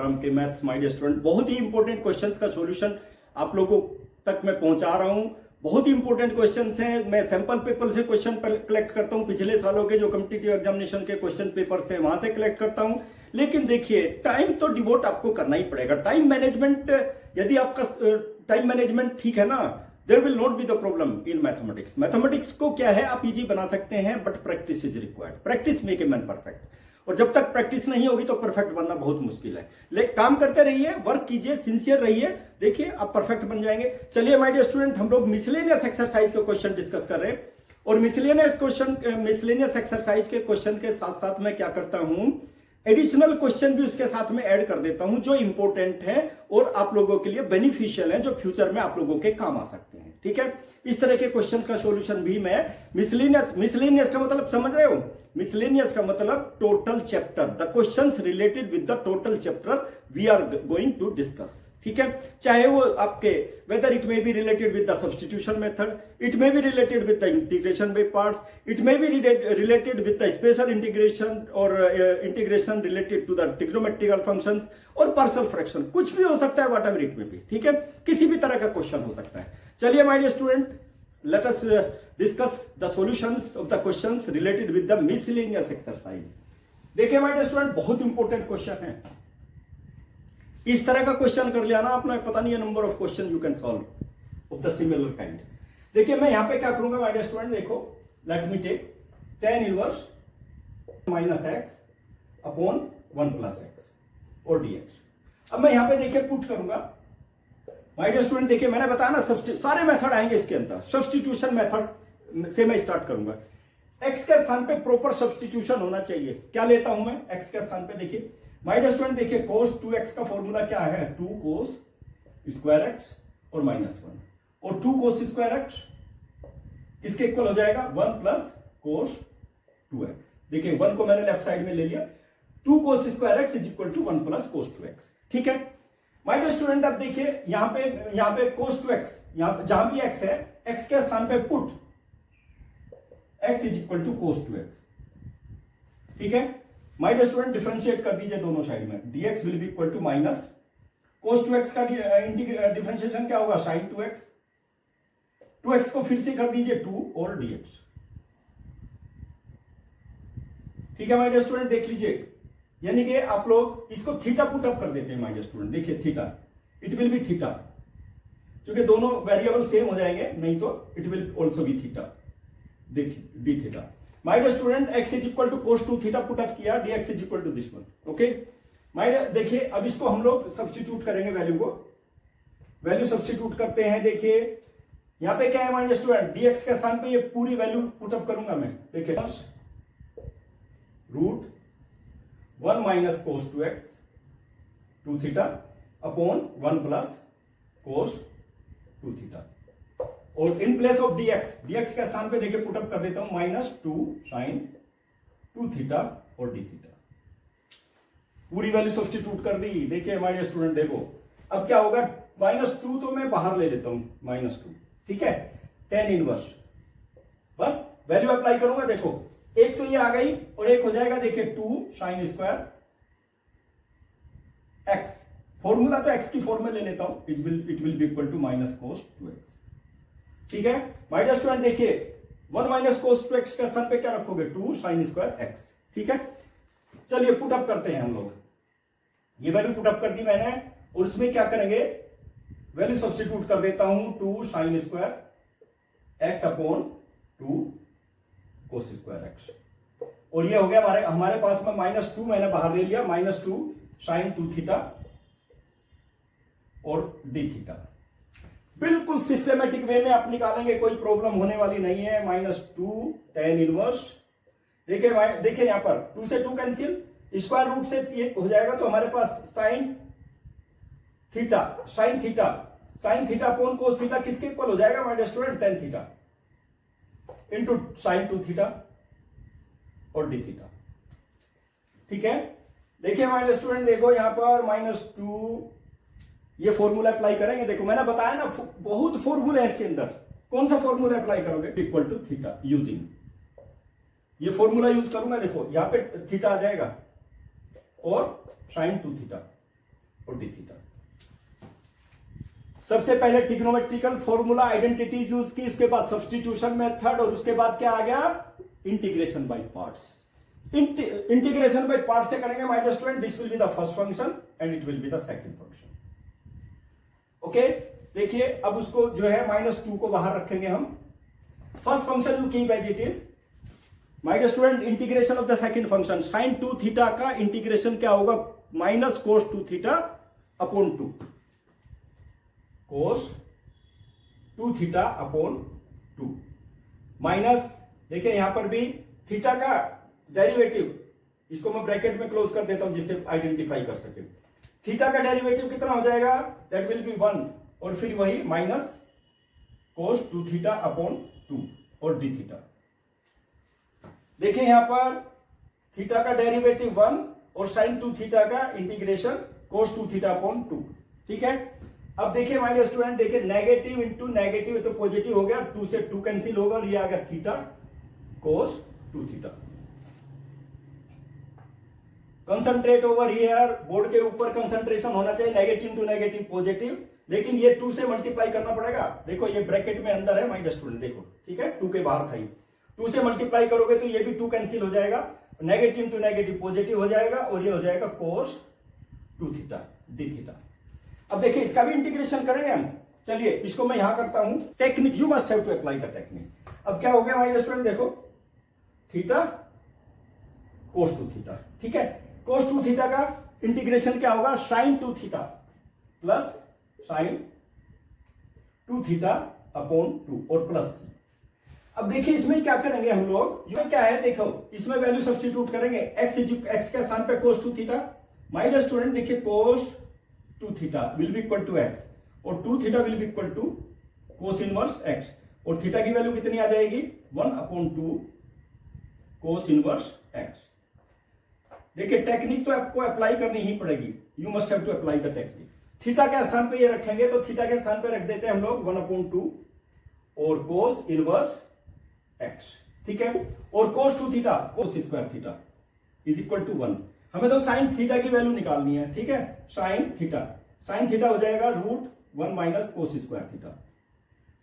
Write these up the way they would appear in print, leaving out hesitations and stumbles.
राम के maths my dear student. बहुत ही इंपॉर्टेंट क्वेश्चंस का सॉल्यूशन आप लोगों तक मैं पहुंचा रहा हूं। बहुत ही इंपॉर्टेंट क्वेश्चंस हैं। मैं सैंपल पेपर से क्वेश्चन कलेक्ट करता हूं, पिछले सालों के जो कॉम्पिटिटिव एग्जामिनेशन के क्वेश्चन पेपर से वहां से कलेक्ट करता हूं। लेकिन देखिए, टाइम तो डिवोट आपको करना ही पड़ेगा। टाइम मैनेजमेंट, यदि आपका टाइम मैनेजमेंट ठीक है ना, there will not be the problem in mathematics. Mathematics को क्या है, आप इजी बना सकते हैं, but practice is required. Practice make a man perfect. और जब तक प्रैक्टिस नहीं होगी तो परफेक्ट बनना बहुत मुश्किल है। लेकिन काम करते रहिए, वर्क कीजिए, सिंसियर रहिए, देखिए आप परफेक्ट बन जाएंगे। चलिए माय डियर स्टूडेंट, हम लोग मिसलेनियस एक्सरसाइज के क्वेश्चन डिस्कस कर रहे हैं। और मिसलेनियस एक्सरसाइज के क्वेश्चन के साथ साथ मैं क्या करता हूं, एडिशनल क्वेश्चन भी उसके साथ में ऐड कर देता हूं, जो इंपॉर्टेंट है और आप लोगों के लिए बेनिफिशियल है, जो फ्यूचर में आप लोगों के काम आ सकते हैं। ठीक है, इस तरह के क्वेश्चन का सॉल्यूशन भी मैं मिसलेनियस का मतलब समझ रहे हो? मिसलेनियस का मतलब total chapter, the questions related with the total chapter we are going to discuss. ठीक है, चाहे वो आपके whether it may be related with the substitution method, it may be related with the integration by parts, it may be related with the special integration और integration related to the trigonometrical functions और partial fraction, कुछ भी हो सकता है, whatever it may B. ठीक है, किसी भी तरह का क्वेश्चन हो सकता है। चलिए my dear student, let us discuss the solutions of the questions related with the miscellaneous exercise। देखिए माय डियर स्टूडेंट, बहुत इंपॉर्टेंट क्वेश्चन है। इस तरह का क्वेश्चन कर लिया ना आपने, पता नहीं है number of question you can solve of the similar kind. देखिए मैं यहां पे क्या करूंगा माय डियर स्टूडेंट, देखो let me take tan inverse minus X upon 1 plus X और dx। अब मैं यहां पे देखिए पुट करूंगा माय डियर स्टूडेंट। देखिए मैंने बताया ना, सारे मेथड आएंगे इसके अंदर। सब्स्टिट्यूशन मेथड से मैं स्टार्ट करूंगा। x के स्थान पे प्रॉपर सब्स्टिट्यूशन होना चाहिए। क्या लेता हूं मैं x के स्थान पे? देखिए माय डियर स्टूडेंट, देखिए cos 2x का फॉर्मूला क्या है? 2 cos स्क्वायर x और -1, और 2 cos स्क्वायर x किसके इक्वल हो जाएगा? 1 प्लस cos 2x। देखिए 1 को मैंने लेफ्ट साइड में ले लिया, 2 cos square x is equal to 1 plus cos 2x। ठीक है माय डियर स्टूडेंट, अब देखिए यहां पे cos 2x, यहां जहां भी x है, x के स्थान पे put x is equal to cos 2x। ठीक है माय डियर स्टूडेंट, डिफरेंशिएट कर दीजिए दोनों साइड में। dx will be equal to minus cos 2x का डिफरेंशिएशन क्या होगा? sin 2x। 2x को फिर से कर दीजिए 2 और dx। ठीक है माय डियर स्टूडेंट, देख लीजिए, यानी कि आप लोग इसको थीटा पुट अप कर देते हैं माय डियर स्टूडेंट। देखिए theta, it will be theta, क्योंकि दोनों वेरिएबल सेम हो जाएंगे, नहीं तो it will also be theta. देखिए D theta. My dear student, x is equal to cos 2 theta put up किया, dx is equal to this one. Okay my dear, देखिए अब इसको हम लोग सब्स्टिट्यूट करेंगे, वैल्यू सब्स्टिट्यूट करते हैं। देखिए यहां पे क्या है माय डियर स्टूडेंट, dx के स्थान पे ये पूरी वैल्यू पुट अप करूंगा मैं। देखिए root 1 minus cos 2x 2 theta upon 1 plus cos 2 theta, और इन प्लेस ऑफ dx के स्थान पे देखिए पुटअप कर देता हूं -2 sin 2 थीटा और d थीटा। पूरी वैल्यू सब्स्टिट्यूट कर दी। देखिए माय डियर स्टूडेंट, देखो अब क्या होगा, -2 तो मैं बाहर ले लेता हूं, -2। ठीक है, tan इनवर्स, बस वैल्यू अप्लाई करूंगा। देखो एक तो ये आ गई और एक हो जाएगा, देखिए 2 sin स्क्वायर x। फॉर्मूला तो x की फॉर्म में ले लेता हूं, it will be equal to -cos 2x। ठीक है माय डियर स्टूडेंट, देखिए 1 माइनस cos 2x के स्थान पे क्या रखोगे? 2 sin स्क्वायर x। ठीक है, चलिए पुट अप करते हैं हम लोग। ये वैल्यू पुट अप कर दी मैंने, और उसमें क्या करेंगे, वैल्यू सब्स्टिट्यूट कर देता हूं 2 sin square x upon 2 cos square x, और ये हो गया हमारे पास में -2 मैंने बाहर ले लिया, -2 sin 2 थीटा और d थीटा। बिल्कुल सिस्टमेटिक वे में आप निकालेंगे, कोई प्रॉब्लम होने वाली नहीं है। -2 tan इनवर्स, देखिए यहां पर 2 से 2 कैंसिल, स्क्वायर रूट से ये हो जाएगा, तो हमारे पास sin theta upon cos theta किसके इक्वल हो जाएगा my dear student? tan theta into sin 2 theta और d थीटा। ठीक है, देखिए माय डियर स्टूडेंट, देखो यहां पर -2, ये फॉर्मूला अप्लाई करेंगे। देखो मैंने बताया ना, बहुत फॉर्मूला है इसके अंदर। कौन सा फॉर्मूला अप्लाई करोगे? इक्वल टू थीटा यूजिंग, ये फॉर्मूला यूज करूंगा। देखो यहां पे थीटा आ जाएगा और sin 2 थीटा सबसे पहले ट्रिग्नोमेट्रिकल फॉर्मूला आइडेंटिटीज यूज की, उसके बाद सब्स्टिट्यूशन मेथड, और उसके बाद क्या आ गया, integration by parts. Integration by parts से करेंगे my dear student, this will be the first function and it will be the second function. Okay, देखिए अब उसको जो है -2 को बाहर रखेंगे हम। First function you keep as it is my dear student, integration of the second function sin 2 theta का इंटीग्रेशन क्या होगा, -cos 2 theta upon 2, cos 2 theta upon 2 minus, देखिए यहां पर भी थीटा का डेरिवेटिव, इसको मैं ब्रैकेट में क्लोज कर देता हूं जिससे आइडेंटिफाई कर सके। थीटा का डेरिवेटिव कितना हो जाएगा, दैट विल बी 1, और फिर वही माइनस cos 2 थीटा अपॉन 2 और d थीटा। देखिए यहां पर थीटा का डेरिवेटिव 1 और sin 2 थीटा का इंटीग्रेशन cos 2 थीटा अपॉन 2, ठीक है। अब देखिए माय डियर स्टूडेंट, देखिए नेगेटिव इंटू नेगेटिव तो पॉजिटिव हो गया, 2 से 2 कैंसिल होगा और ये आ गया theta cos 2 theta. Concentrate over here, board के ऊपर कंसंट्रेशन होना चाहिए, नेगेटिव इंटू नेगेटिव पॉजिटिव, लेकिन ये 2 से मल्टीप्लाई करना पड़ेगा। देखो ये ब्रैकेट में अंदर है माय डियर स्टूडेंट, देखो ठीक है, 2 के बाहर था ये, 2 से मल्टीप्लाई करोगे तो ये भी 2 कैंसिल हो जाएगा, नेगेटिव इंटू नेगेटिव पॉजिटिव हो जाएगा, और ये हो जाएगा cos 2 थीटा d थीटा। अब देखिए इसका भी इंटीग्रेशन करेंगे हम, चलिए इसको मैं यहां करता हूं। Technique, you must have to apply the technique. अब क्या हो गया माय डियर स्टूडेंट, देखो थीटा cos 2 थीटा, ठीक है। cos 2 थीटा का इंटीग्रेशन क्या होगा, sin 2 theta plus sin 2 theta upon 2 और प्लस। अब देखिए इसमें क्या करेंगे हम लोग, ये क्या है, देखो इसमें वैल्यू सब्स्टिट्यूट करेंगे, x के स्थान पे cos 2 theta. My dear student देखिए cos 2 theta will be equal to x, और 2 theta will be equal to cos inverse x, और थीटा की वैल्यू कितनी आ जाएगी, 1 अपॉन 2 cos इनवर्स x। देखिए टेक्निक तो आपको अप्लाई करनी ही पड़ेगी, you must have to apply the technique. Theta के स्थान पे ये रखेंगे, तो थीटा के स्थान पे रख देते हैं हम लोग 1 अपॉन 2 और cos इनवर्स x, ठीक है। और cos 2 theta cos square theta is equal to 1। हमें तो sin थीटा की वैल्यू निकालनी है, ठीक है। sin थीटा हो जाएगा √1 माइनस cos स्क्वायर थीटा,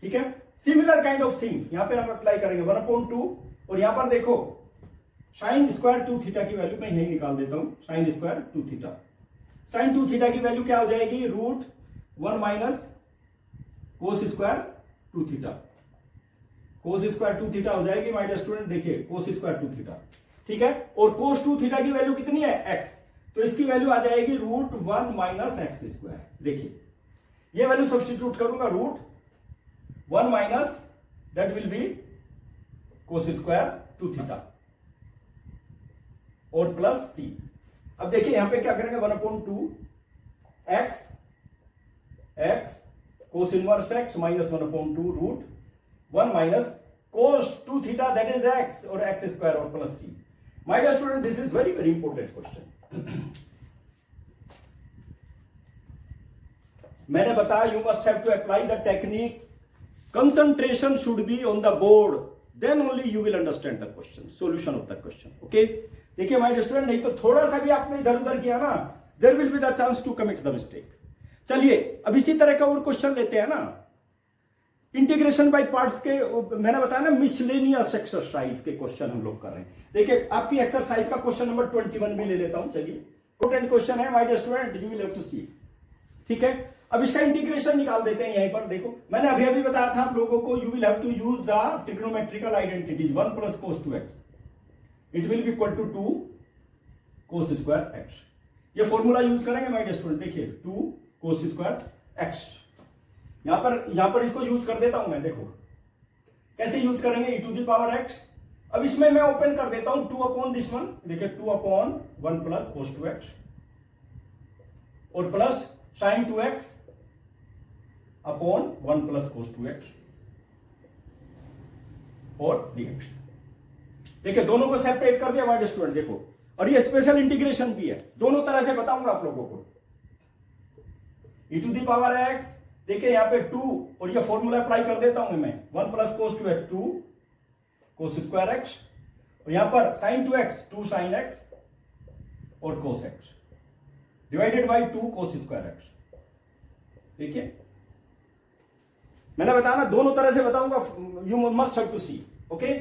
ठीक है। सिमिलर काइंड ऑफ थिंग यहां पे हम अप्लाई करेंगे 1 अपॉन 2, और यहां पर देखो sin स्क्वायर 2 थीटा की वैल्यू मैं यही निकाल देता हूं, sin square 2 theta. sin 2 theta की वैल्यू क्या हो जाएगी, √1 minus cos square 2 theta, cos square 2 theta हो जाएगी माय डियर स्टूडेंट, देखिए cos स्क्वायर 2 थीटा, ठीक है। और cos 2 थीटा की वैल्यू कितनी है, x, तो इसकी वैल्यू आ जाएगी √1 माइनस x स्क्वायर। देखिए ये वैल्यू सब्स्टिट्यूट करूंगा, √1 minus that will be cos square 2 theta और प्लस c। अब देखिए यहां पे क्या करेंगे, 1 upon 2 x cos inverse x minus 1 upon 2 √1 minus cos 2 theta that is x और x स्क्वायर और plus c। My dear student this is very very important question. मैंने बताया you must have to apply the technique, concentration should be on the board, then only you will understand the question, solution of the question. Okay, देखिए my dear student, नहीं तो थोड़ा सा भी आपने इधर उधर किया ना, there will be the chance to commit the mistake. चलिए अब इसी तरह का और क्वेश्चन लेते हैं ना, इंटीग्रेशन बाय पार्ट्स के, मैंने बताया ना मिसलेनियस एक्सरसाइज के क्वेश्चन हम लोग कर रहे हैं। देखिए आपकी एक्सरसाइज का क्वेश्चन नंबर 21 भी ले लेता हूं, चलिए इंपॉर्टेंट क्वेश्चन है my dear student, you will have to see, ठीक है। अब इसका इंटीग्रेशन निकाल देते हैं। यहीं पर देखो मैंने अभी अभी बताया था आप लोगों को, you will have to use the trigonometrical identities, 1 plus cos 2x it will be equal to 2 cos square x। ये फॉर्मूला यूज करेंगे माय डियर स्टूडेंट, देखिए 2 cos स्क्वायर x, यहां पर इसको यूज कर देता हूं मैं, देखो कैसे यूज करेंगे, e⁻x। अब इसमें मैं ओपन कर देता हूं 2 अपॉन दिस वन, देखिए 2 अपॉन 1 प्लस cos 2x और plus sin 2x upon 1 plus cos 2x और dx। देखिए दोनों को सेपरेट कर दिया माय स्टूडेंट, देखो, और ये स्पेशल इंटीग्रेशन भी है, दोनों तरह से बताऊंगा आप लोगों को। e⁻x, देखिए यहां पे 2 और ये फॉर्मूला अप्लाई कर देता हूं मैं, 1 plus cos 2x 2 cos square x, और यहां पर sin 2x 2 sin x और cos x divided by 2 cos square x। देखिए मैंने बताया ना, दोनों तरह से बताऊंगा, you must have to see. Okay,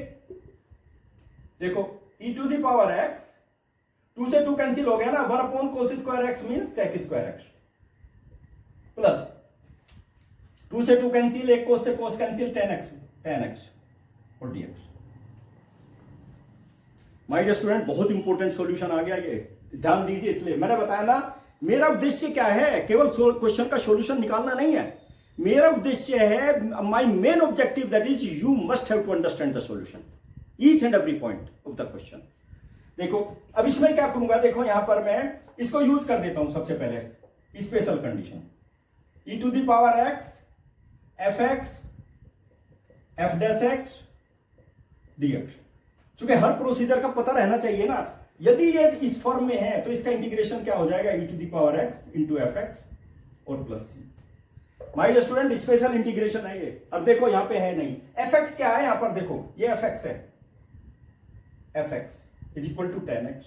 देखो e to the power x, 2 से 2 कैंसिल हो गया ना, 1 upon cos square X mean sec square X, plus 2 से 2 कैंसिल, एक कोस से कोस कैंसिल, tan x और dx। माय डियर स्टूडेंट, बहुत इंपॉर्टेंट सॉल्यूशन आ गया, ये ध्यान दीजिए। इसलिए मैंने बताया ना, मेरा उद्देश्य क्या है, केवल क्वेश्चन का सॉल्यूशन निकालना नहीं है, मेरा उद्देश्य है, my main objective that is you must have to understand the solution, each and every point of the question. देखो अब इसमें क्या करूंगा, देखो यहां पर मैं इसको यूज कर देता हूं सबसे पहले, special condition, e to the power x F X F dash X dx। चूंकि हर प्रोसीजर का पता रहना चाहिए ना, यदि ये इस फॉर्म में है तो इसका इंटीग्रेशन क्या हो जाएगा, e to the power x into F X और plus C. My dear student, special integration है ये। अब देखो यहां पे है नहीं, एफ एक्स क्या है, यहां पर देखो ये एफ एक्स है, F X is equal to tan x,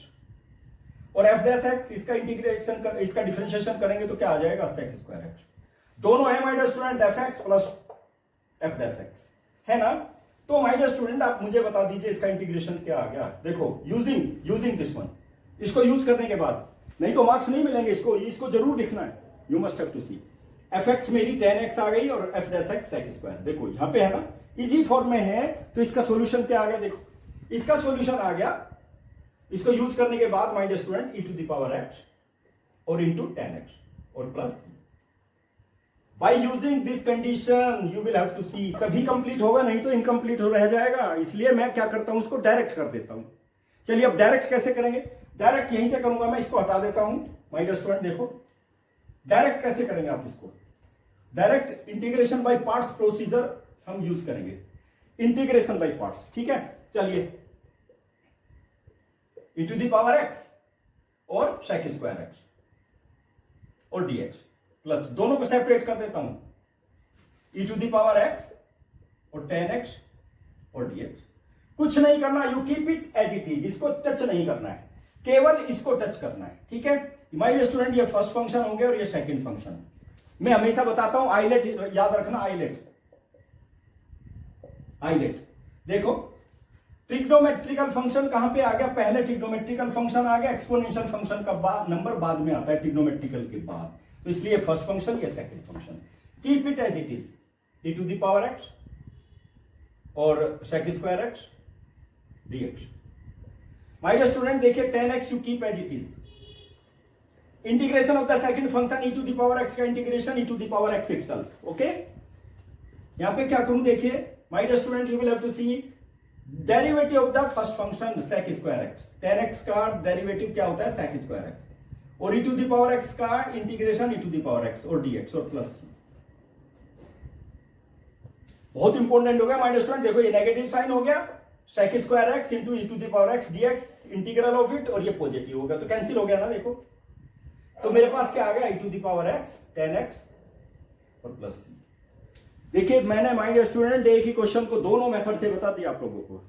और एफ डैश एक्स, इसका इंटीग्रेशन कर, इसका डिफरेंशिएशन करेंगे तो क्या आ जाएगा, सेक स्क्वायर एक्स। दोनों है my dear student, F X plus F dash X, है ना। तो माय डियर स्टूडेंट, आप मुझे बता दीजिए इसका इंटीग्रेशन क्या आ गया। देखो यूजिंग दिस वन, इसको यूज करने के बाद, नहीं तो मार्क्स नहीं मिलेंगे, इसको जरूर लिखना है, you must have to see. F X मेरी tan x आ गई और एफ डैश एक्स सेक स्क्वायर, देखो यहां पे है ना, इसी फॉर्म में है, तो इसका सॉल्यूशन क्या आ गया, देखो इसका सॉल्यूशन आ गया, इसको यूज करने के बाद my dear student, e to the power x और इंटू tan x और plus by using this condition you will have to see. तभी कंप्लीट होगा, नहीं तो इनकम्प्लीट हो रह जाएगा। इसलिए मैं क्या करता हूं, उसको डायरेक्ट कर देता हूं। चलिए अब डायरेक्ट कैसे करेंगे, डायरेक्ट यहीं से करूंगा मैं, इसको हटा देता हूं माय डियर स्टूडेंट। देखो डायरेक्ट कैसे करेंगे आप इसको, direct integration by parts procedure हम यूज करेंगे, इंटीग्रेशन बाय पार्ट्स, ठीक है। चलिए e to the power x और सेक स्क्वायर एक्स और dx, प्लस दोनों को सेपरेट कर देता हूं, e to the power x और tan x और dx। कुछ नहीं करना, you keep it as it is, इसको टच नहीं करना है, केवल इसको टच करना है, ठीक है। माय डियर स्टूडेंट, ये फर्स्ट फंक्शन हो गया और ये सेकंड फंक्शन। मैं हमेशा बताता हूं, आइलेट याद रखना, आइलेट। देखो ट्रिग्नोमेट्रिकल फंक्शन कहां पे आ गया, पहले ट्रिग्नोमेट्रिकल फंक्शन आ गया, एक्सपोनेंशियल फंक्शन का बाद नंबर बाद में आता है ट्रिग्नोमेट्रिकल के बाद, तो इसलिए फर्स्ट फंक्शन, ये second function. Keep it as it is, e to the power x और sec square x dx। My dear student, देखिए tan x you keep as it is, integration of the second function e to the power x का integration e to the power x itself. Okay, यहां पे क्या करूं, देखिए my dear student, you will have to see derivative of the first function sec square x, tan x का derivative क्या होता है, सेक स्क्वायर एक्स, और e to the power x का integration e to the power x और dx और plus. बहुत important हो गया माय डियर स्टूडेंट। देखो ये नेगेटिव साइन हो गया, sec square x into e to the power x dx, integral of it, और ये पॉजिटिव होगा तो कैंसिल हो गया ना। देखो तो मेरे पास क्या आ गया, e to the power x tan x और प्लस। देखिए मैंने माय डियर स्टूडेंट एक ही क्वेश्चन को दोनों मेथड से बता दिया आप लोगों को।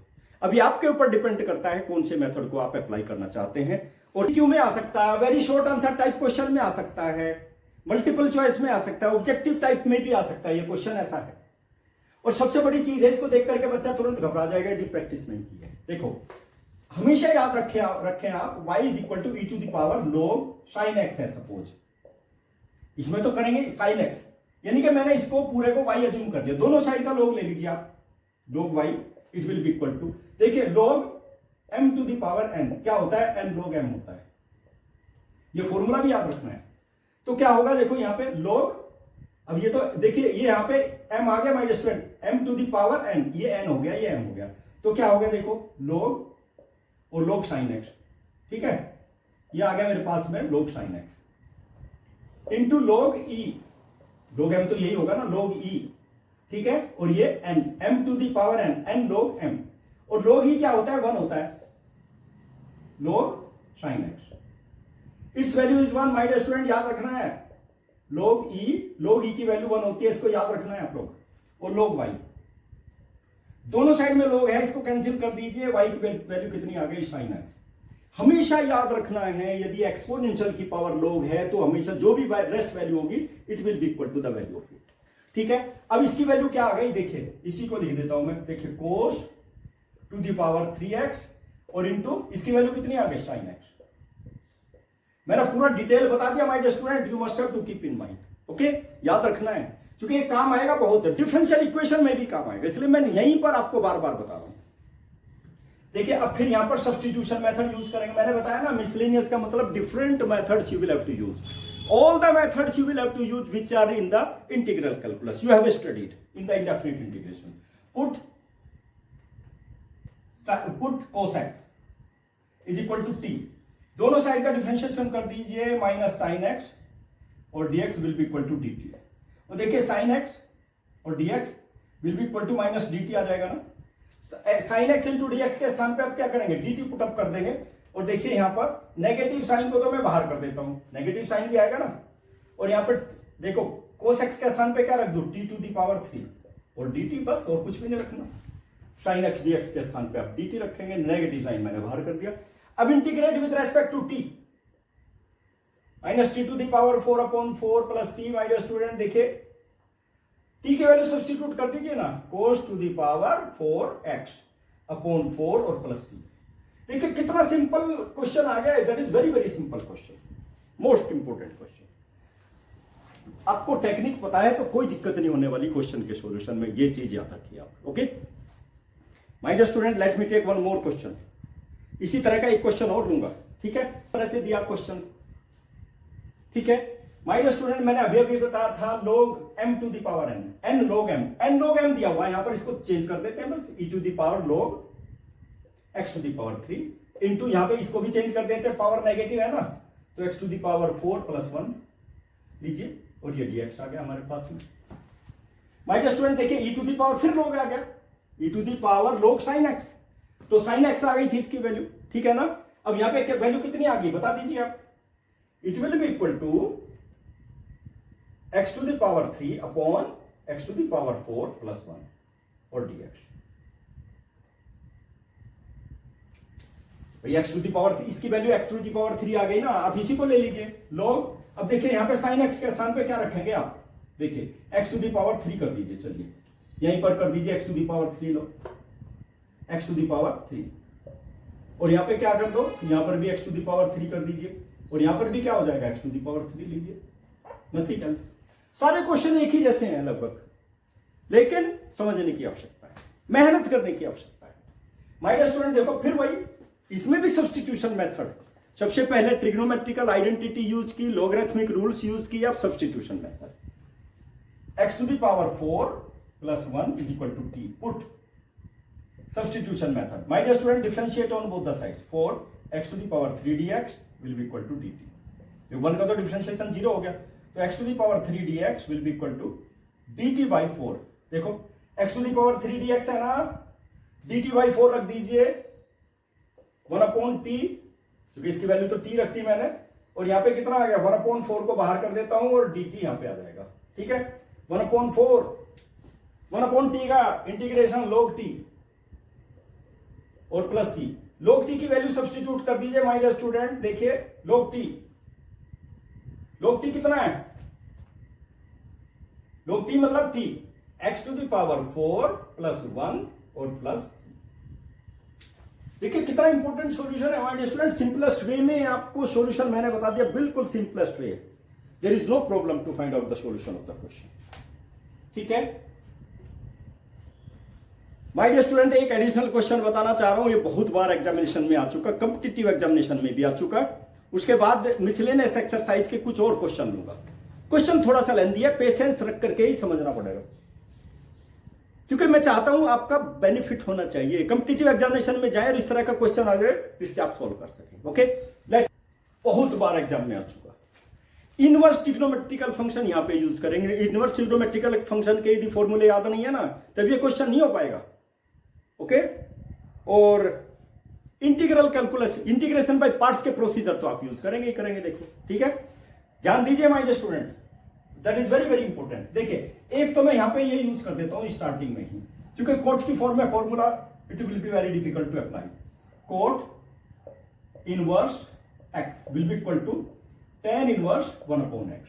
अभी आपके ऊपर डिपेंड करता है कौन से मेथड को आप अप्लाई करना चाहते हैं। और क्यों में आ सकता है, very short answer type question में आ सकता है, मल्टीपल चॉइस में आ सकता है, ऑब्जेक्टिव टाइप में भी आ सकता है, ये क्वेश्चन ऐसा है। और सबसे बड़ी चीज है, इसको देख करके बच्चा तुरंत घबरा जाएगा यदि प्रैक्टिस नहीं की है। देखो हमेशा याद रखें आप y is equal to e to the power log sin x है सपोज, इसमें तो करेंगे sin x, यानी कि मैंने इसको पूरे को y अज्यूम कर लिया, दोनों साइड का log ले लीजिए आप, log y it will be equal to, देखिए log m to the power n क्या होता है, n log m होता है, ये फॉर्मूला भी याद रखना है। तो क्या होगा, देखो यहाँ पे log, अब ये तो देखिए ये यहाँ पे m आ गया my dear student, m to the power n, ये n हो गया, ये m हो गया, तो क्या हो गया देखो log और log sin x, ठीक है, ये आ गया मेरे पास में log sin x into log e, log m तो यही होगा ना, log e, ठीक है, और ये n, m to the power n, n log m, और log e क्या होता है, 1 होता है, log sin x, it's value is 1 my dear student, याद रखना है, log e की वैल्यू 1 होती है, इसको याद रखना है आप लोग, और log y, दोनों साइड में log है, इसको कैंसिल कर दीजिए, y की वैल्यू कितनी आ गई, sin x। हमेशा याद रखना है यदि एक्सपोनेंशियल की पावर log है तो हमेशा जो भी रेस्ट वैल्यू होगी it will be equal to the value of it, ठीक है, अब इसकी वैल्यू क्या आ गई, देखिए इसी को लिख देता हूं मैं, देखिए कोस टू द पावर 3x और इंटू इसकी वैल्यू कितनी आ गई sin x। मैंने पूरा डिटेल बता दिया my student, you must have to keep in mind, okay, याद रखना है क्योंकि ये काम आएगा बहुत, डिफरेंशियल इक्वेशन में भी काम आएगा, इसलिए मैं यहीं पर आपको बार बार बता रहा हूं। देखिए अब फिर यहां पर सब्स्टिट्यूशन मेथड यूज करेंगे, मैंने बताया ना मिसलेनियस का मतलब different methods you will have to use, all the methods you will have to use which are in the integral calculus you have studied in the indefinite integration. Put cos x is equal to t, दोनों side का differentiation कर दीजिए, minus sine x और dx will be equal to dt, और देखिए sine x और dx will be equal to minus dt आ जाएगा ना, साइन एक्स इंटू dx के स्थान पे आप क्या करेंगे, dt पुट अप कर देंगे, और देखिए यहां पर नेगेटिव साइन को तो मैं बाहर कर देता हूं, नेगेटिव साइन भी आएगा ना, और यहां पर देखो cos x के स्थान पे क्या रख दूं, t टू दी पावर 3 और dt, बस और कुछ भी नहीं रखना, sin x dx के स्थान पे आप dt रखेंगे, नेगेटिव साइन मैंने बाहर कर दिया। अब integrate with respect to t, minus t to the power 4/4 plus c, my dear student देखिए t की वैल्यू सब्स्टिट्यूट कर दीजिए ना, cos to the power 4x/4 और प्लस c, देखिए कितना सिंपल क्वेश्चन आ गया है, that is very very simple question, most important question. आपको टेक्निक पता है तो कोई दिक्कत नहीं होने वाली क्वेश्चन के सॉल्यूशन में, ये चीज याद रखिए आप, okay my dear student. Let me take one more question, इसी तरह का एक क्वेश्चन और लूंगा, ठीक है, तरह से दिया क्वेश्चन, ठीक है माय डियर स्टूडेंट। मैंने अभी अभी बताया था log m to the power n log m दिया हुआ है, यहां पर इसको चेंज कर देते हैं बस, e to the power log x to the power 3 into यहां पे इसको भी चेंज कर देते हैं, पावर नेगेटिव है ना, तो x to the power 4 plus 1 लीजिए, और ये dx आ गया हमारे पास में। माय डियर स्टूडेंट देखिए e टू दी पावर फिर log आ गया, e to the power log sin x, तो sin x आ गई थी इसकी वैल्यू, ठीक है ना। अब यहां पे वैल्यू कितनी आ गई बता दीजिए आप, it will be equal to x to the power 3 upon x to the power 4 plus 1 और dx, x to the power, इसकी value x to the power 3 आ गई ना, आप इसी को ले लीजिए log। अब देखिए यहां पे sin x के स्थान पे क्या रखेंगे आप, देखिए x टू दी पावर 3 कर दीजिए, चलिए यहीं पर कर दीजिए x टू दी पावर 3 लो, x टू दी पावर 3, और यहां पे क्या कर दो, यहां पर भी x टू दी पावर 3 कर दीजिए, और यहां पर भी क्या हो जाएगा x टू दी पावर 3 लीजिए, नथिंग एल्स। सारे क्वेश्चन एक ही जैसे हैं लगभग, लेकिन समझने की आवश्यकता है, मेहनत करने की आवश्यकता है। माय डियर स्टूडेंट देखो फिर वही, इसमें भी सब्स्टिट्यूशन मेथड, सबसे पहले ट्रिग्नोमेट्रिकल आइडेंटिटी यूज की, लॉगरिथमिक रूल्स यूज की, अब substitution method, x to the power 4 plus 1 is equal to t, put substitution method. My dear student differentiate on both the sides, 4x to the power 3 dx will be equal to dt, तो 1 का तो differentiation 0 हो गया, तो x to the power 3 dx will be equal to dt by 4, देखो x to the power 3 dx है ना, dt by 4 रख दीजिए 1/t, क्योंकि इसकी वैल्यू तो t रखी मैंने, और यहां पे कितना आ गया 1/4 को बाहर कर देता हूं और dt यहां पे आ जाएगा, ठीक है 1/4 का इंटीग्रेशन log t और प्लस c, log t की वैल्यू सब्स्टिट्यूट कर दीजिए माय डियर स्टूडेंट, देखिए log t कितना है, log t मतलब t, x to the power 4 plus 1 और प्लस, देखिए कितना इंपॉर्टेंट सॉल्यूशन है हमारे स्टूडेंट, सिंपलेस्ट वे में आपको सॉल्यूशन मैंने बता दिया, बिल्कुल simplest way, there is no problem to find out the solution of the question, ठीक है। माय डियर स्टूडेंट एक एडिशनल क्वेश्चन बताना चाह रहा हूं, ये बहुत बार एग्जामिनेशन में आ चुका, कॉम्पिटिटिव एग्जामिनेशन में भी आ चुका, उसके बाद मिसलेनियस एक्सरसाइज के कुछ और क्वेश्चन लूंगा। क्वेश्चन थोड़ा सा लेंदी है, पेशेंस रख करके ही समझना पड़ेगा, क्योंकि मैं चाहता हूं आपका बेनिफिट होना चाहिए, कॉम्पिटिटिव एग्जामिनेशन में जाए और इस तरह का क्वेश्चन आ जाए, इससे आप सॉल्व कर सकें, ओके। लेट, बहुत बार एग्जाम में आ चुका, इनवर्स ट्रिग्नोमेट्रिकल फंक्शन यहां पे यूज करेंगे, इनवर्स ट्रिग्नोमेट्रिकल फंक्शन के यदि फॉर्मूले याद नहीं है ना, तब ये क्वेश्चन नहीं हो पाएगा, ओके। और integral calculus, integration by parts के प्रोसीजर तो आप यूज करेंगे ही करेंगे, देखिए, ठीक है, ध्यान दीजिए my dear student, that is very very important. देखिए एक तो मैं यहां पे ये यूज कर देता हूं स्टार्टिंग में ही, क्योंकि कोट की फॉर्म में formula it will be very difficult to apply, cot inverse x will be equal to tan inverse 1/x,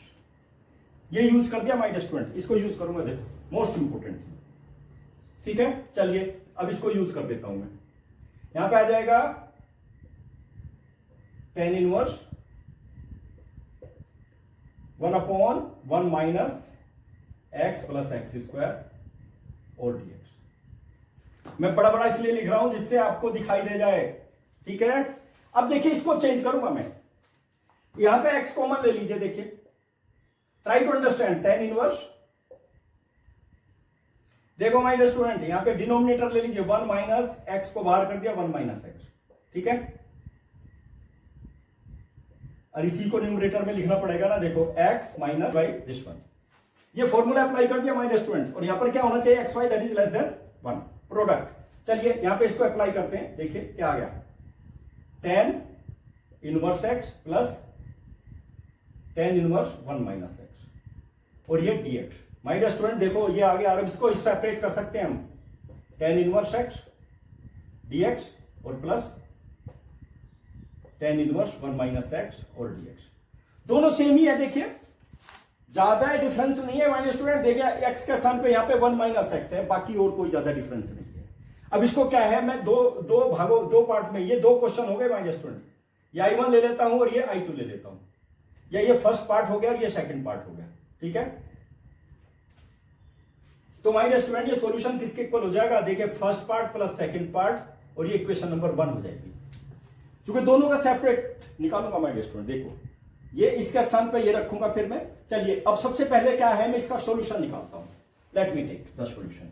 ये यूज कर दिया माय स्टूडेंट, इसको यूज करूंगा, देखो मोस्ट इंपोर्टेंट, ठीक है। चलिए अब इसको यूज कर देता हूं मैं, यहां पे आ जाएगा tan inverse 1/1 minus x plus x square और dx। मैं बड़ा बड़ा इसलिए लिख रहा हूं जिससे आपको दिखाई दे जाए, ठीक है। अब देखिए इसको चेंज करूंगा मैं, यहां पे x कॉमन ले लीजिए, देखिए try to understand tan inverse, देखो माय स्टूडेंट यहां पे डिनोमिनेटर ले लीजिए 1 माइनस एक्स को बाहर कर दिया 1 माइनस एक्स, ठीक है। और इसी को न्यूमरेटर में लिखना पड़ेगा ना, देखो x minus why this one, ये फॉर्मूला अप्लाई कर दिया माय स्टूडेंट। और यहां पर क्या होना चाहिए, xy that is less than 1 product. चलिए यहां पे इसको अप्लाई करते हैं, देखिए क्या आ गया, tan inverse x plus tan inverse 1 minus X और ये dx। माय स्टूडेंट देखो ये आ गया, और इसको सेपरेट कर सकते हैं हम, tan इनवर्स x dx और plus tan inverse 1 minus X और dx, दोनों सेम ही है, देखिए ज्यादा डिफरेंस नहीं है माय स्टूडेंट। देखिए x के स्थान पे यहाँ पे 1 माइनस एक्स है, बाकी और कोई ज्यादा डिफरेंस नहीं है। अब इसको क्या है, मैं दो पार्ट में, ये 2 क्वेश्चन हो गए माय स्टूडेंट, ये I1 ले लेता हूं और ये I2 ले लेता हूं, या ये फर्स्ट पार्ट हो गया और ये सेकंड पार्ट हो गया, ठीक है। तो माय स्टूडेंट ये सॉल्यूशन किसके इक्वल हो जाएगा, देखिए first part plus second part, और ये इक्वेशन नंबर 1 हो जाएगी, क्योंकि दोनों का सेपरेट निकालूंगा माय स्टूडेंट। देखो ये इसके स्थान पे ये रखूंगा फिर मैं। चलिए अब सबसे पहले क्या है, मैं इसका सॉल्यूशन निकालता हूं, let me take the solution.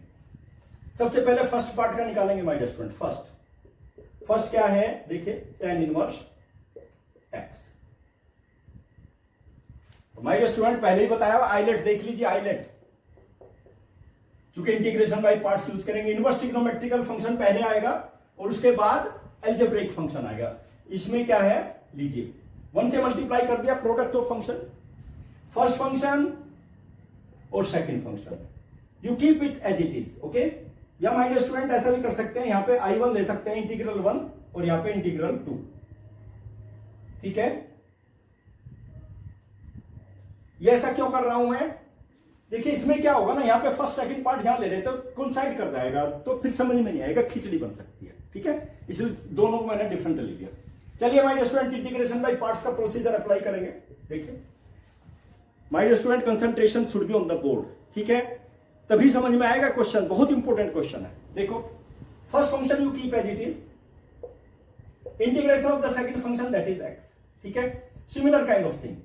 सबसे पहले फर्स्ट पार्ट का निकालेंगे माय स्टूडेंट। फर्स्ट क्या है, देखिए tan inverse x। My student पहले ही बताया हुआ, आइलेट देख लीजिए, आइलेट, चूंकि इंटीग्रेशन बाय पार्ट्स यूज करेंगे, इनवर्स ट्रिग्नोमेट्रिकल फंक्शन पहले आएगा और उसके बाद अलजेब्रिक फंक्शन आएगा। इसमें क्या है, लीजिए 1 से मल्टीप्लाई कर दिया, product of function, first function और second function, you keep it as it is, okay. या माय स्टूडेंट ऐसा भी कर सकते हैं, यहां पे I1 ले सकते हैं इंटीग्रल 1 और यहां पे इंटीग्रल 2, ठीक है। ये ऐसा क्यों कर रहा हूं मैं, देखिए इसमें क्या होगा ना, यहां पे फर्स्ट सेकंड पार्ट यहां ले रहे तो कोइंसाइड कर जाएगा, तो फिर समझ में नहीं आएगा, खिचड़ी बन सकती है, ठीक है। इसलिए दोनों को मैंने डिफरेंट ले लिया। चलिए my student integration by parts का प्रोसीजर अप्लाई करेंगे। देखिए my student concentration should be on the board, ठीक है, तभी समझ में आएगा क्वेश्चन, बहुत इंपॉर्टेंट क्वेश्चन है। देखो first function you keep as it is, integration of the second function that is x, ठीक है। Similar kind of thing,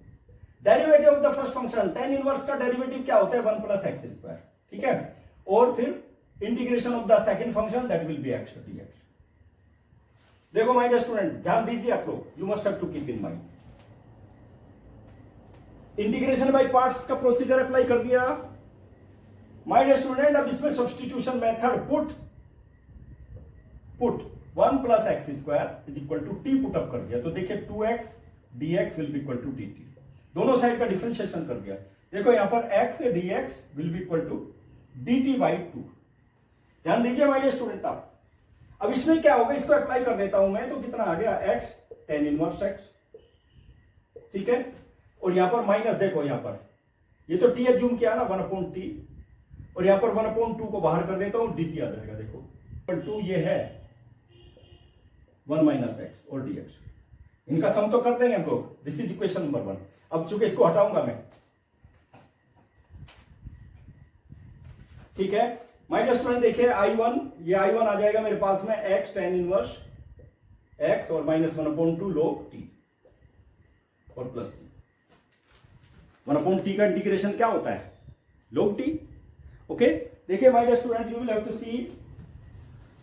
derivative of the first function, tan inverse का डेरिवेटिव क्या होता है 1 प्लस एक्स स्क्वायर, ठीक है। और फिर integration of the second function that will be x dx। देखो माय स्टूडेंट ध्यान दीजिए आप लोग, you must have to keep in mind, integration by parts का प्रोसीजर अप्लाई कर दिया माय स्टूडेंट। अब इसमें substitution method, put 1 plus x square is equal to t put up कर दिया, तो देखिए 2x dx will be equal to dt, दोनों साइड का डिफरेंशिएशन कर दिया। देखो यहां पर x dx will be equal to dt by 2, ध्यान दीजिए माय स्टूडेंट आप। अब इसमें क्या होगा, इसको अप्लाई कर देता हूं मैं, तो कितना आ गया x tan इनवर्स x, ठीक है। और यहां पर माइनस, देखो यहां पर ये तो t एज्यूम किया ना 1/t, और यहां पर 1/2 को बाहर कर देता हूं, dt आ जाएगा, देखो 2 ये है 1 माइनस एक्स और dx, इनका सम तो कर देंगे हम लोग, दिस इज इक्वेशन नंबर 1। अब चूंकि इसको हटाऊंगा मैं, ठीक है। माय स्टूडेंट देखिए I1, ये I1 आ जाएगा मेरे पास में x tan इनवर्स x और माइनस 1/2 log t और प्लस 1/t का इंटीग्रेशन क्या होता है, log t, ओके। देखिए my student you will have to see,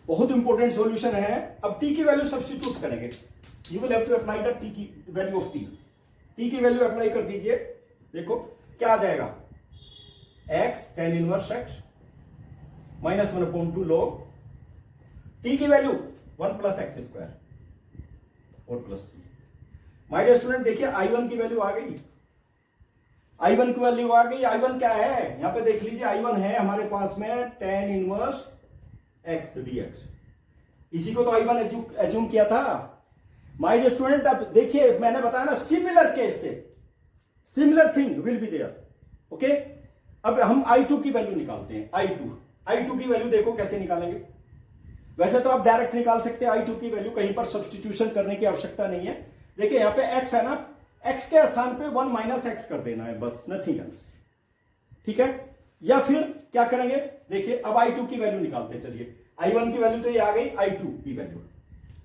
बहुत इंपॉर्टेंट सॉल्यूशन है। अब t की वैल्यू सब्स्टिट्यूट करेंगे, you will have to apply the t की वैल्यू ऑफ t की वैल्यू अप्लाई कर दीजिए। देखो क्या आ जाएगा, x tan inverse x minus 1/2 log t की वैल्यू 1 प्लस एक्स स्क्वायर और प्लस माय डियर स्टूडेंट देखिए I1 की वैल्यू आ गई, I1 की वैल्यू आ गई। I1 क्या है, यहां पे देख लीजिए, I1 है हमारे पास में tan इनवर्स x dx, इसी को तो I1 एज्यूम किया था माय डियर स्टूडेंट। अब देखिए मैंने बताया ना, सिमिलर केस से similar thing will be there, okay, अब हम I2 की वैल्यू निकालते हैं। I2 की वैल्यू देखो कैसे निकालेंगे। वैसे तो आप डायरेक्ट निकाल सकते हैं I2 की वैल्यू, कहीं पर सब्सटीट्यूशन करने की आवश्यकता नहीं है। देखिए यहाँ पे x है ना, x के स्थान पे 1 माइनस एक्स कर देना है बस, नथिंग एल्स, ठीक है। या फिर क्या करेंगे, देखिए अब I2 की वैल्यू निकालते हैं। चलिए I1 की वैल्यू तो ये आ गई, I2 की वैल्यू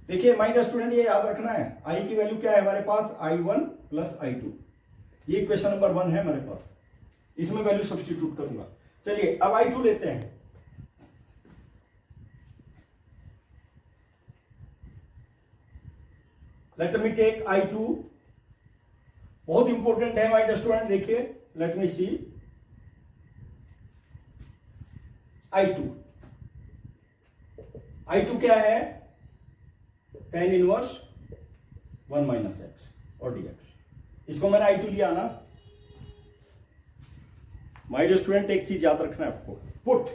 देखिए माय डियर स्टूडेंट, ये याद रखना है I की वैल्यू क्या है हमारे पास, I1 प्लस I2। ये इक्वेशन नंबर 1 है हमारे पास, इसमें वैल्यू सब्स्टिट्यूट करूंगा। चलिए अब I2 लेते हैं। लेट मी टेक I2, बहुत इंपॉर्टेंट है माय डियर स्टूडेंट। देखिए लेट मी सी I2 क्या है, tan इनवर्स 1 माइनस एक्स और dx। इसको मैंने I2 लिया ना। माय डियर स्टूडेंट एक चीज याद रखना है आपको, पुट,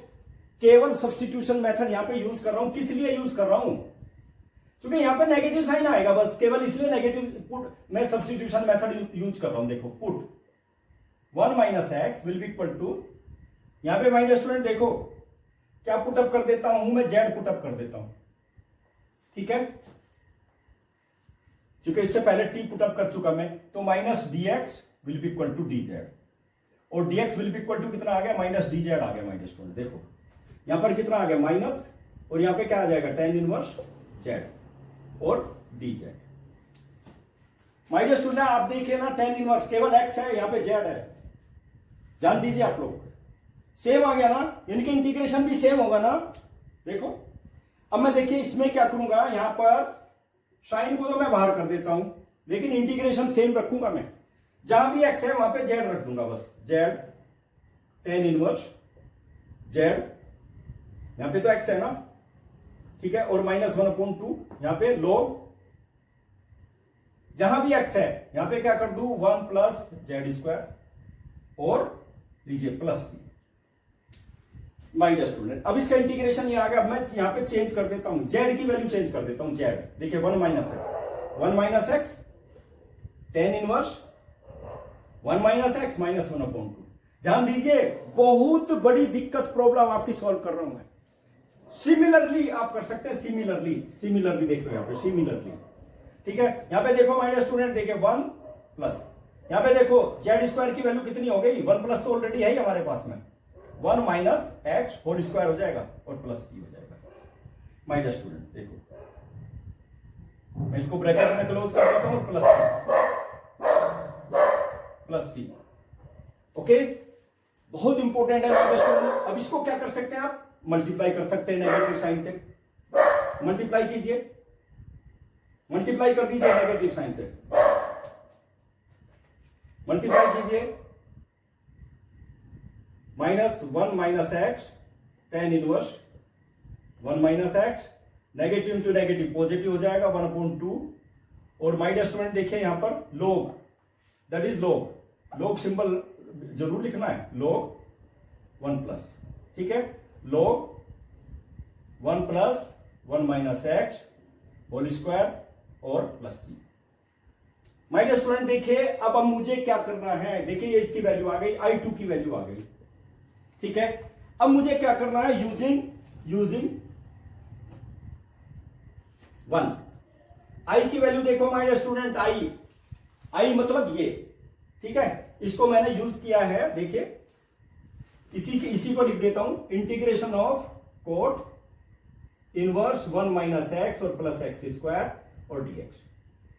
केवल सब्स्टिट्यूशन मेथड यहां पे यूज कर रहा हूं। किस लिए यूज कर रहा हूं, क्योंकि यहां पे नेगेटिव साइन आएगा बस, केवल इसलिए नेगेटिव पुट मैं सब्स्टिट्यूशन मेथड यूज कर रहा हूं। देखो put 1 minus x will be equal to, यहां पे माय डियर स्टूडेंट देखो क्या पुटअप कर देता हूं मैं, जेड पुटअप कर देता हूं, ठीक है, क्योंकि इससे पहले टी पुटअप कर चुका मैं। तो minus dx will be equal to dz, और dx will be equal to कितना आ गया, माइनस dz आ गया। माय डियर स्टूडेंट देखो यहां पर कितना आ गया, माइनस, और यहां पे क्या आ जाएगा, tan इनवर्स z और dz। माय डियर स्टूडेंट आप देखिए ना, tan इनवर्स केवल x है, यहां पे z है, ध्यान दीजिए आप लोग, सेम आ गया ना, इनके इंटीग्रेशन भी सेम होगा ना। देखो अब मैं देखिए इसमें क्या करूंगा, यहां पर साइन को तो मैं बाहर कर देता हूं, लेकिन इंटीग्रेशन सेम रखूंगा मैं। जहां भी x है वहां पे z रख दूंगा बस, z tan इनवर्स z, यहां पे तो x है ना, ठीक है, और माइनस 1/2 यहां पे log, जहां भी x है यहां पे क्या कर दूं, 1 प्लस जेड स्क्वायर और लीजिए plus c। My dear student अब इसका इंटीग्रेशन ये आ गया। अब मैं यहां पे चेंज कर देता हूं, z की वैल्यू चेंज कर देता हूं, z देखिए 1 minus x tan inverse 1 minus x minus 1/2। ध्यान दीजिए बहुत बड़ी दिक्कत प्रॉब्लम आपकी सॉल्व कर रहा हूं मैं। सिमिलरली आप कर सकते हैं, सिमिलरली देखो यहां पे, सिमिलरली, ठीक है। यहां पे देखो माय डियर स्टूडेंट, देखिए 1 प्लस, यहां पे देखो जेड स्क्वायर की वैल्यू कितनी हो गई, 1 प्लस तो ऑलरेडी है ही हमारे पास में, 1 माइनस एक्स होल स्क्वायर हो जाएगा और प्लस सी हो जाएगा। माय डियर स्टूडेंट देखो मैं इसको ब्रैकेट में क्लोज कर देता हूं, प्लस सी, ओके। बहुत इंपॉर्टेंट है माय डियर स्टूडेंट। अब इसको क्या कर सकते हैं आप, मल्टीप्लाई कर सकते हैं नेगेटिव साइन से, मल्टीप्लाई कीजिए, मल्टीप्लाई कर दीजिए नेगेटिव साइन से, मल्टीप्लाई कीजिए, minus 1 minus x tan inverse 1 minus x, negative into negative positive हो जाएगा 1/2। और माय डियर स्टूडेंट देखिए यहां पर log, that is log symbol जरूर लिखना है, log 1 प्लस, ठीक है, log 1 plus 1 minus X whole square और plus C. My dear student देखिए अब मुझे क्या करना है, देखिए ये इसकी वैल्यू आ गई, I2 की वैल्यू आ गई, ठीक है। अब मुझे क्या करना है, यूजिंग 1, I की वैल्यू देखो माय डियर स्टूडेंट, I मतलब ये, ठीक है, इसको मैंने यूज किया है। देखिए इसी को लिख देता हूं, integration of cot inverse 1 minus X और प्लस एक्स स्क्वायर और dx।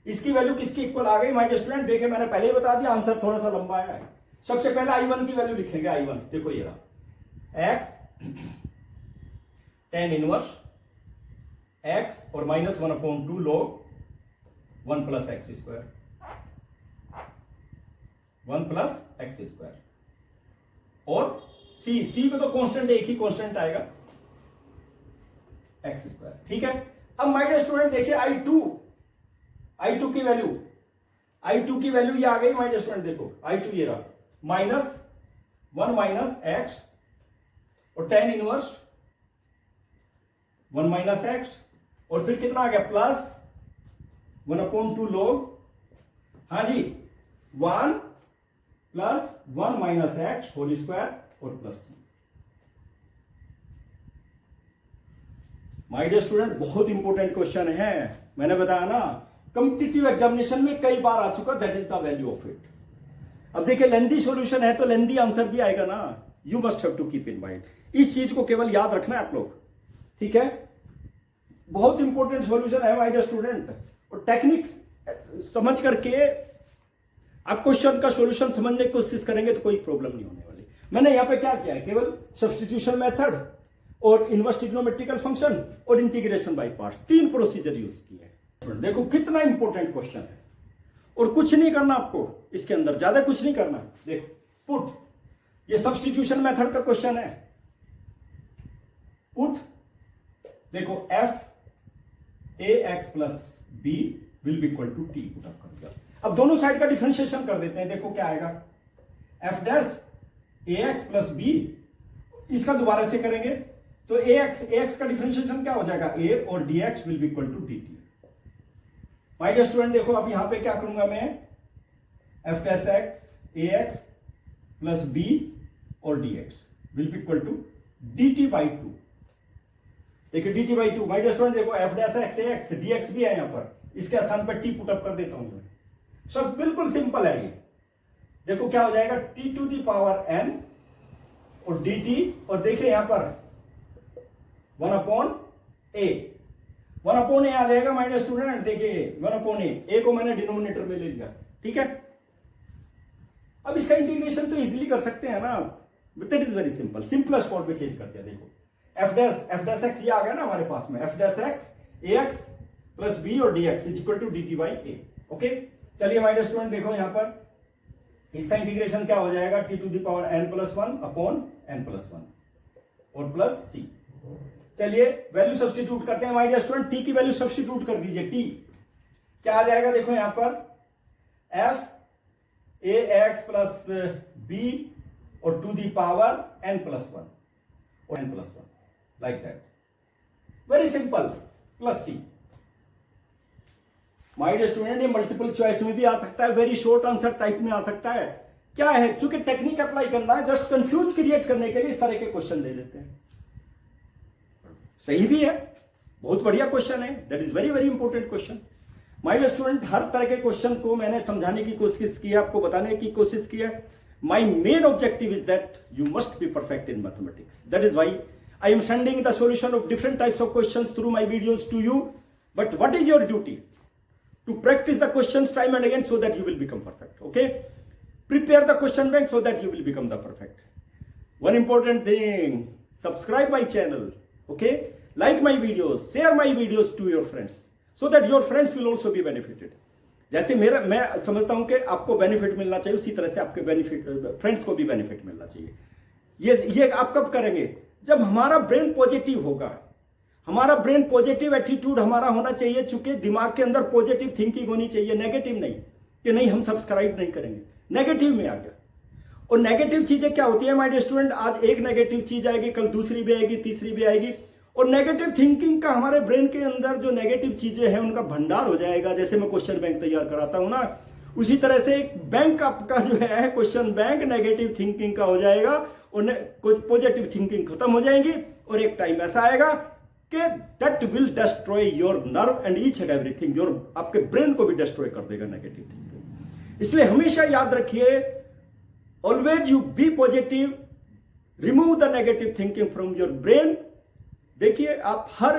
इसकी वैल्यू किसकी इक्वल आ गई माय डियर स्टूडेंट, देखिए मैंने पहले ही बता दिया, आंसर थोड़ा सा लंबा है। सबसे पहले I1 की वैल्यू लिखेंगे, I1 देखो ये रहा, x tan इनवर्स x और minus 1/2 log 1 plus x square, 1 plus x square, और सी को तो कांस्टेंट, एक ही कांस्टेंट आएगा, एक्स स्क्वायर, ठीक है। अब माय डियर स्टूडेंट देखिए I2 की वैल्यू ये आ गई माय डियर स्टूडेंट, देखो I2 ये रहा, माइनस 1 माइनस एक्स और tan इनवर्स 1 माइनस एक्स, और फिर कितना आ गया, प्लस 1/2 log, हाँ जी 1 plus 1 minus X whole square और plus C. My dear student, बहुत इंपॉर्टेंट क्वेश्चन है, मैंने बताया ना कॉम्पिटिटिव एग्जामिनेशन में कई बार आ चुका, that is the value of it. अब देखिए लेंदी सॉल्यूशन है तो लेंदी आंसर भी आएगा ना, you must have to keep in mind, इस चीज को केवल याद रखना है आप लोग, ठीक है। बहुत इंपॉर्टेंट सॉल्यूशन है माय डियर स्टूडेंट, और टेक्निक्स समझ करके आप क्वेश्चन का सॉल्यूशन समझने की कोशिश करेंगे तो कोई प्रॉब्लम नहीं होने वाली। मैंने यहां पे क्या किया है, केवल सब्स्टिट्यूशन मेथड और इनवर्स ट्रिग्नोमेट्रिकल फंक्शन और integration by parts, 3 procedure use किए हैं। देखो कितना इंपॉर्टेंट क्वेश्चन है, और कुछ नहीं करना आपको इसके अंदर, ज्यादा कुछ नहीं करना। देखो पुट, ये सब्स्टिट्यूशन मेथड का क्वेश्चन है। पुट देखो f a x plus b will be equal to t, put up कर दिया। अब दोनों साइड का डिफरेंशिएशन कर देते हैं, देखो क्या आएगा, एफ डैश ए एक्स प्लस बी, इसका दोबारा से करेंगे तो ए एक्स का डिफरेंशिएशन क्या हो जाएगा, ए और D X will be equal to D T. My dear student देखो अब यहां पे क्या करूंगा मैं, एफ डैश एक्स ए एक्स प्लस बी और D X will be equal to D T by two. देखिए D T by two, my dear student देखो एफ डैश एक्स ए एक्स डी एक्स भी है यहां पर, इसके स्थान पर टी पुट अप कर देता हूं मैं, सब बिल्कुल सिंपल है ये। देखो क्या हो जाएगा, t to the power n और डी टी, और देखिए यहां पर 1 अपॉन ए, 1 अपॉन ए आ जाएगा माय डियर स्टूडेंट। देखिए 1 अपॉन ए को मैंने डिनोमिनेटर में ले लिया, ठीक है। अब इसका इंटीग्रेशन तो इजीली कर सकते हैं ना, but it is very simple, simplest form में चेंज कर दिया। देखो एफ डैश एक्स ये आ गया ना हमारे पास में, एफ डैश एक्स ए एक्स प्लस बी और D x is equal to D T by a. Okay चलिए माय डियर स्टूडेंट देखो यहां पर इसका इंटीग्रेशन क्या हो जाएगा, t to the power n plus 1 upon n plus 1 और प्लस सी। चलिए वैल्यू सब्स्टिट्यूट करते हैं माय डियर स्टूडेंट, टी की वैल्यू सब्स्टिट्यूट कर दीजिए, टी क्या आ जाएगा, देखो यहां पर F a x plus B और to the power n plus 1 और n plus 1 like that, very simple, plus C. My dear student ये मल्टीपल चॉइस में भी आ सकता है, वेरी शॉर्ट आंसर टाइप में आ सकता है। क्या है, क्योंकि टेक्निक अप्लाई करना है, जस्ट कंफ्यूज क्रिएट करने के लिए इस तरह के क्वेश्चन दे देते हैं। सही भी है, बहुत बढ़िया क्वेश्चन है, that is very very important question. My dear student हर तरह के क्वेश्चन को मैंने समझाने की कोशिश की है, आपको बताने की कोशिश की है। My main objective is that you must be perfect in mathematics, that is why I am sending the solution of different types of questions through my videos to you. But what is your duty, to practice the questions time and again so that you will become perfect. Okay, prepare the question bank so that you will become the perfect. One important thing, subscribe my channel, okay, like my videos, share my videos to your friends so that your friends will also be benefited. जैसे मैं समझता हूं कि आपको benefit मिलना चाहिए, उसी तरह से आपके फ्रेंड्स को भी बेनिफिट मिलना चाहिए। ये आप कब करेंगे, जब हमारा ब्रेन पॉजिटिव होगा, हमारा ब्रेन पॉजिटिव एटीट्यूड हमारा होना चाहिए, चूंकि दिमाग के अंदर पॉजिटिव थिंकिंग होनी चाहिए, नेगेटिव नहीं कि नहीं हम सब्सक्राइब नहीं करेंगे, नेगेटिव में आ गया। और नेगेटिव चीजें क्या होती है माय डियर स्टूडेंट, आज एक नेगेटिव चीज आएगी, कल दूसरी भी आएगी, तीसरी भी आएगी, और नेगेटिव थिंकिंग का हमारे ब्रेन के अंदर जो नेगेटिव चीजें हैं उनका भंडार हो जाएगा। जैसे मैं क्वेश्चन बैंक तैयार कराता हूं ना, उसी तरह से एक बैंक आपका जो है क्वेश्चन बैंक नेगेटिव थिंकिंग का हो जाएगा और पॉजिटिव थिंकिंग खत्म हो जाएंगी, और एक टाइम ऐसा आएगा कि that will destroy your nerve and each and everything, your आपके ब्रेन को भी डिस्ट्रॉय कर देगा नेगेटिव थिंकिंग। इसलिए हमेशा याद रखिए, always you be positive, remove the negative thinking from your brain. देखिए आप हर